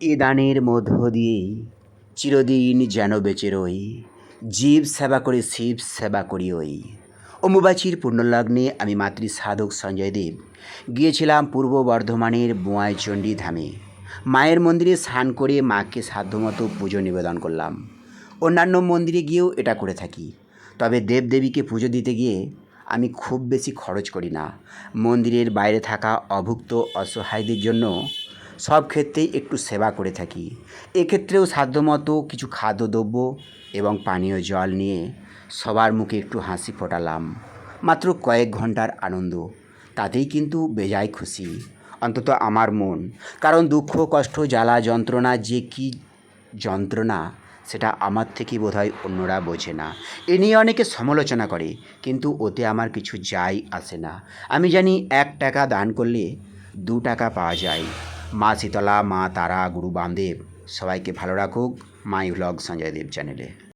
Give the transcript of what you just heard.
এ দানের মধ্য দিয়ে চিরদিন যেন বেঁচে রই, জীব সেবা করে শিব সেবা করি ওই। অম্বুবাচীর পুণ্যলগ্নে আমি মাতৃ সাধক সঞ্জয় দেব গিয়েছিলাম পূর্ব বর্ধমানের বোঁয়াইচণ্ডী ধামে। মায়ের মন্দিরে স্নান করে মাকে সাধ্যমতো পুজো নিবেদন করলাম। অন্যান্য মন্দিরে গিয়েও এটা করে থাকি, তবে দেবদেবীকে পুজো দিতে গিয়ে আমি খুব বেশি খরচ করি না। মন্দিরের বাইরে থাকা অভুক্ত অসহায়দের জন্য সব ক্ষেত্রেই একটু সেবা করে থাকি। এক্ষেত্রেও সাধ্যমতো কিছু খাদ্যদ্রব্য এবং পানীয় জল নিয়ে সবার মুখে একটু হাসি ফোটালাম। মাত্র কয়েক ঘন্টার আনন্দ, তাতেই কিন্তু বেজায় খুশি, অন্তত আমার মন। কারণ দুঃখ কষ্ট জ্বালা যন্ত্রণা যে কী যন্ত্রণা, সেটা আমার থেকে বোধহয় অন্যরা বোঝে না। এ নিয়ে অনেকে সমালোচনা করে, কিন্তু ওতে আমার কিছু যায় আসে না। আমি জানি 1 টাকা দান করলে 2 টাকা পাওয়া যায়। মা শীতলা, মা তারা, গুরু বামদেব সবাইকে ভালো রাখুক। মাই ভ্লগ সঞ্জয় দেব চ্যানেলে।